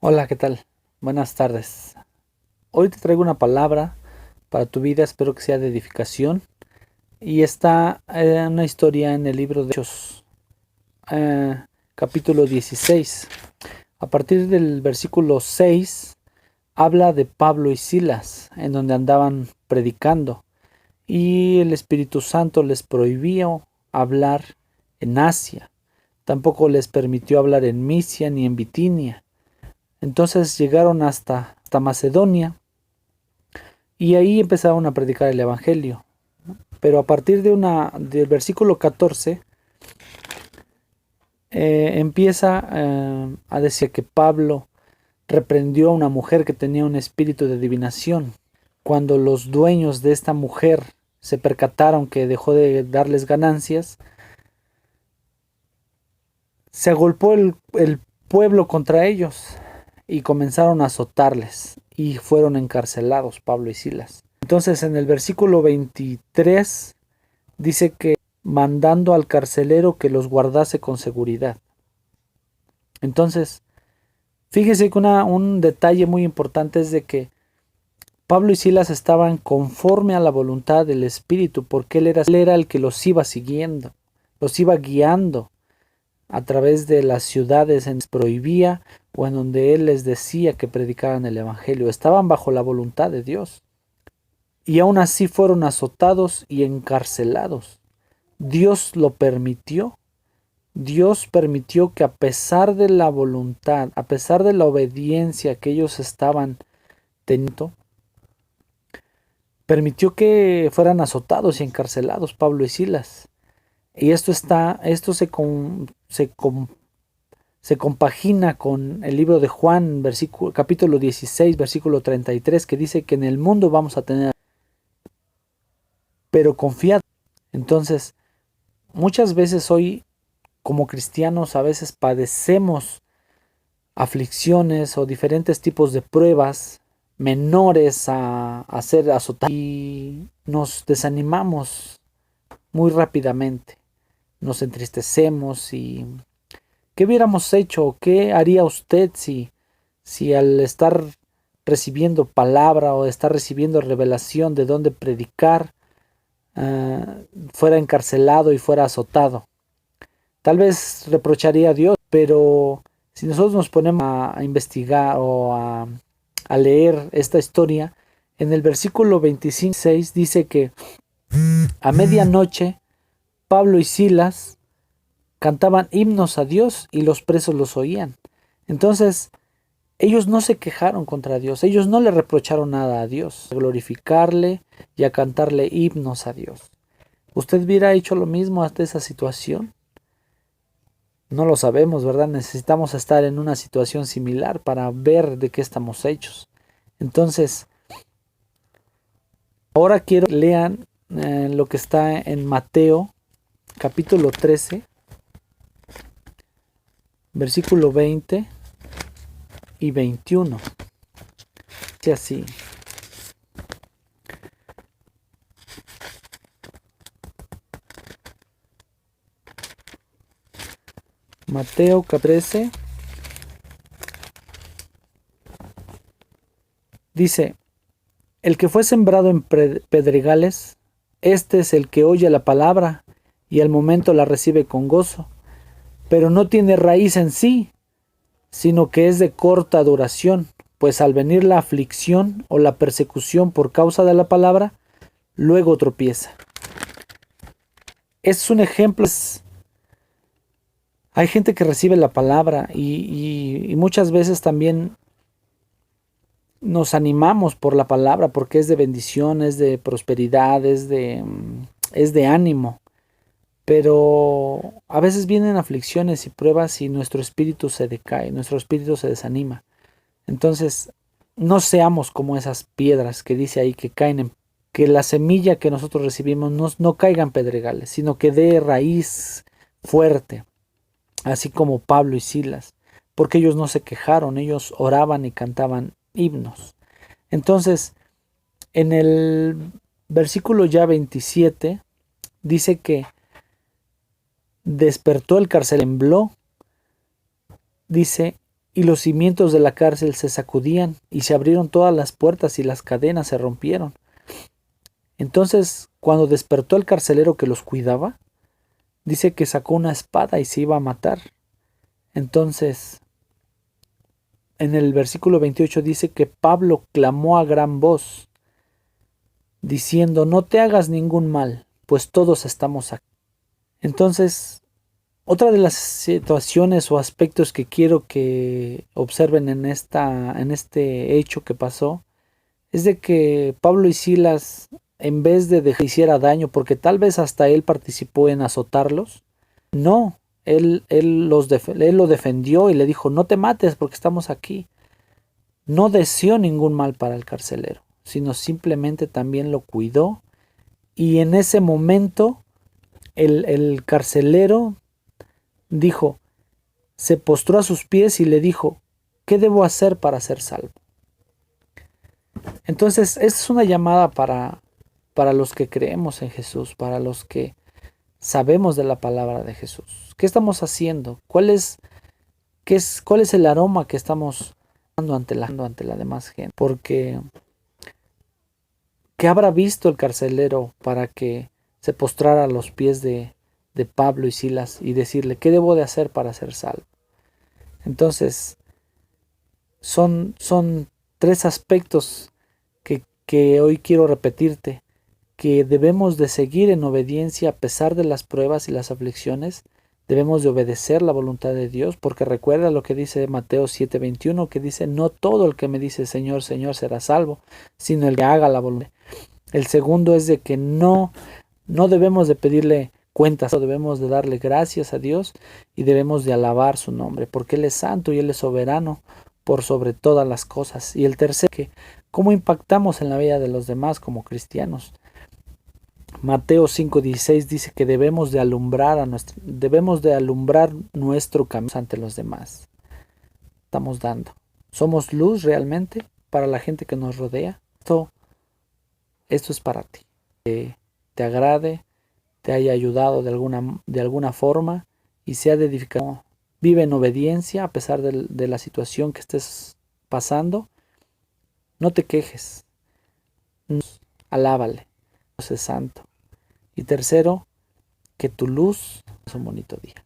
Hola, ¿qué tal? Buenas tardes. Hoy te traigo una palabra para tu vida, espero que sea de edificación. Y está una historia en el libro de Hechos, capítulo 16. A partir del versículo 6, habla de Pablo y Silas, en donde andaban predicando. Y el Espíritu Santo les prohibió hablar en Asia. Tampoco les permitió hablar en Misia ni en Bitinia. Entonces llegaron hasta Macedonia y ahí empezaron a predicar el Evangelio. Pero a partir del versículo 14 empieza a decir que Pablo reprendió a una mujer que tenía un espíritu de adivinación. Cuando los dueños de esta mujer se percataron que dejó de darles ganancias, se agolpó el pueblo contra ellos y comenzaron a azotarles y fueron encarcelados Pablo y Silas. Entonces en el versículo 23 dice que mandando al carcelero que los guardase con seguridad. Entonces, fíjese que un detalle muy importante es de que Pablo y Silas estaban conforme a la voluntad del Espíritu, porque él era el que los iba siguiendo, los iba guiando a través de las ciudades en donde prohibía o en donde él les decía que predicaran el Evangelio. Estaban bajo la voluntad de Dios. Y aún así fueron azotados y encarcelados. Dios lo permitió. Dios permitió que a pesar de la voluntad, a pesar de la obediencia que ellos estaban teniendo, permitió que fueran azotados y encarcelados Pablo y Silas. Y esto se compagina con el libro de Juan, capítulo 16, versículo 33, que dice que en el mundo vamos a tener, pero confiad. Entonces, muchas veces hoy, como cristianos, a veces padecemos aflicciones o diferentes tipos de pruebas menores a ser azotados y nos desanimamos muy rápidamente, nos entristecemos y ¿qué hubiéramos hecho? ¿Qué haría usted si al estar recibiendo palabra o estar recibiendo revelación de dónde predicar, fuera encarcelado y fuera azotado? Tal vez reprocharía a Dios, pero si nosotros nos ponemos a investigar o a leer esta historia, en el versículo 25-6 dice que a medianoche Pablo y Silas cantaban himnos a Dios y los presos los oían. Entonces, ellos no se quejaron contra Dios, ellos no le reprocharon nada a Dios, a glorificarle y a cantarle himnos a Dios. ¿Usted hubiera hecho lo mismo ante esa situación? No lo sabemos, ¿verdad? Necesitamos estar en una situación similar para ver de qué estamos hechos. Entonces, ahora quiero que lean lo que está en Mateo, capítulo 13, versículo 20 y 21. Dice así. Mateo 13 dice, el que fue sembrado en pedregales, este es el que oye la palabra y al momento la recibe con gozo, pero no tiene raíz en sí, sino que es de corta duración, pues al venir la aflicción o la persecución por causa de la palabra, luego tropieza. Es un ejemplo. Hay gente que recibe la palabra y muchas veces también nos animamos por la palabra porque es de bendición, es de prosperidad, es de ánimo. Pero a veces vienen aflicciones y pruebas y nuestro espíritu se decae, nuestro espíritu se desanima. Entonces, no seamos como esas piedras que dice ahí que caen que la semilla que nosotros recibimos no caiga en pedregales, sino que dé raíz fuerte, así como Pablo y Silas, porque ellos no se quejaron, ellos oraban y cantaban himnos. Entonces, en el versículo ya 27 dice que despertó el carcelero, tembló, dice, y los cimientos de la cárcel se sacudían, y se abrieron todas las puertas y las cadenas se rompieron. Entonces, cuando despertó el carcelero que los cuidaba, dice que sacó una espada y se iba a matar. Entonces, en el versículo 28 dice que Pablo clamó a gran voz, diciendo: no te hagas ningún mal, pues todos estamos aquí. Entonces, otra de las situaciones o aspectos que quiero que observen en este hecho que pasó es de que Pablo y Silas, en vez de que hiciera daño, porque tal vez hasta él participó en azotarlos, no, él lo defendió y le dijo: no te mates porque estamos aquí. No deseó ningún mal para el carcelero, sino simplemente también lo cuidó, y en ese momento el carcelero dijo, se postró a sus pies y le dijo: ¿qué debo hacer para ser salvo? Entonces, esta es una llamada para los que creemos en Jesús, para los que sabemos de la palabra de Jesús. ¿Qué estamos haciendo? ¿Cuál es el aroma que estamos dando ante la demás gente? Porque ¿qué habrá visto el carcelero para que se postrara a los pies de Pablo y Silas y decirle: ¿qué debo de hacer para ser salvo? Entonces, son tres aspectos que hoy quiero repetirte, que debemos de seguir en obediencia a pesar de las pruebas y las aflicciones. Debemos de obedecer la voluntad de Dios, porque recuerda lo que dice Mateo 7:21, que dice: no todo el que me dice Señor, Señor será salvo, sino el que haga la voluntad. El segundo es de que no debemos de pedirle cuentas, debemos de darle gracias a Dios y debemos de alabar su nombre, porque Él es santo y Él es soberano por sobre todas las cosas. Y el tercero, que cómo impactamos en la vida de los demás como cristianos. Mateo 5:16 dice que debemos de alumbrar nuestro camino ante los demás. Estamos dando. ¿Somos luz realmente para la gente que nos rodea? Esto es para ti. Que te agrade, te haya ayudado de alguna forma y sea de edificación. Vive en obediencia a pesar de la situación que estés pasando. No te quejes. Alábale. Dios es santo. Y tercero, que tu luz es un bonito día.